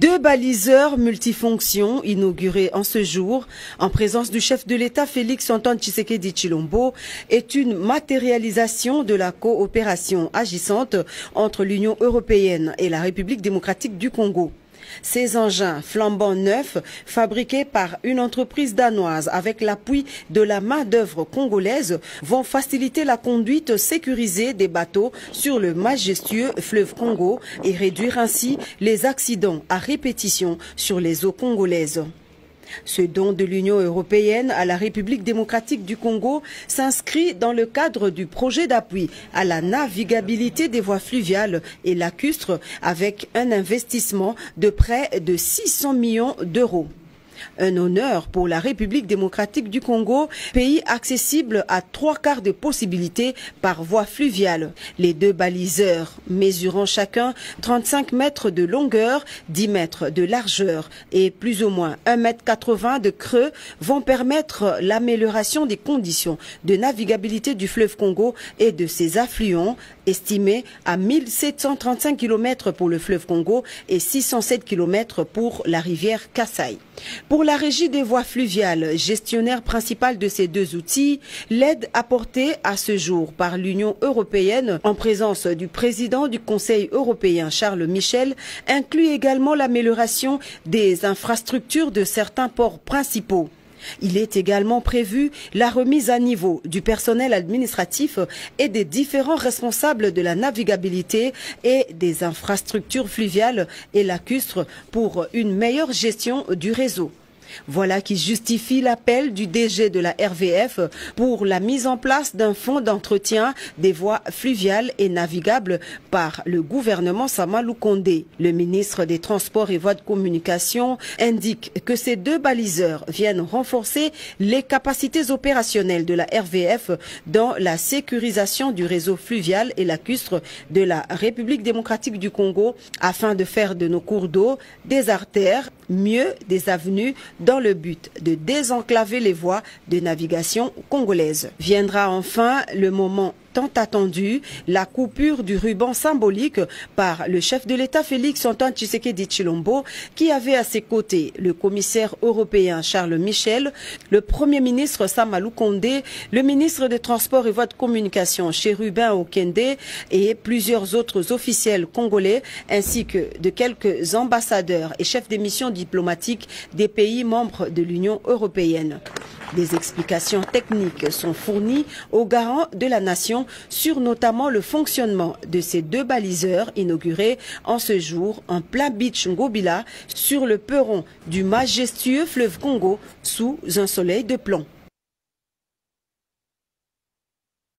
2 baliseurs multifonctions inaugurés en ce jour en présence du chef de l'État Félix-Antoine Tshisekedi Tshilombo est une matérialisation de la coopération agissante entre l'Union européenne et la République démocratique du Congo. Ces engins flambant neufs, fabriqués par une entreprise danoise avec l'appui de la main-d'œuvre congolaise, vont faciliter la conduite sécurisée des bateaux sur le majestueux fleuve Congo et réduire ainsi les accidents à répétition sur les eaux congolaises. Ce don de l'Union européenne à la République démocratique du Congo s'inscrit dans le cadre du projet d'appui à la navigabilité des voies fluviales et lacustres avec un investissement de près de 600 millions d'euros. Un honneur pour la République démocratique du Congo, pays accessible à 3/4 de possibilités par voie fluviale. Les 2 baliseurs, mesurant chacun 35 mètres de longueur, 10 mètres de largeur et plus ou moins 1,80 m de creux, vont permettre l'amélioration des conditions de navigabilité du fleuve Congo et de ses affluents, estimés à 1735 km pour le fleuve Congo et 607 km pour la rivière Kasaï. Pour la Régie des voies fluviales, gestionnaire principal de ces 2 outils, l'aide apportée à ce jour par l'Union européenne en présence du président du Conseil européen Charles Michel inclut également l'amélioration des infrastructures de certains ports principaux. Il est également prévu la remise à niveau du personnel administratif et des différents responsables de la navigabilité et des infrastructures fluviales et lacustres pour une meilleure gestion du réseau. Voilà qui justifie l'appel du DG de la RVF pour la mise en place d'un fonds d'entretien des voies fluviales et navigables par le gouvernement Sama Lukonde. Le ministre des Transports et Voies de Communication indique que ces 2 baliseurs viennent renforcer les capacités opérationnelles de la RVF dans la sécurisation du réseau fluvial et lacustre de la République démocratique du Congo afin de faire de nos cours d'eau des artères, mieux des avenues, dans le but de désenclaver les voies de navigation congolaises. Viendra enfin le moment tant attendu, la coupure du ruban symbolique par le chef de l'État Félix-Antoine Tshisekedi Tshilombo, qui avait à ses côtés le commissaire européen Charles Michel, le Premier ministre Sama Lukonde, le ministre des Transports et Voies de Communication Chérubin Okende et plusieurs autres officiels congolais, ainsi que de quelques ambassadeurs et chefs des missions diplomatiques des pays membres de l'Union européenne. Des explications techniques sont fournies aux garants de la nation sur notamment le fonctionnement de ces 2 baliseurs inaugurés en ce jour en plein beach Ngobila sur le perron du majestueux fleuve Congo sous un soleil de plomb.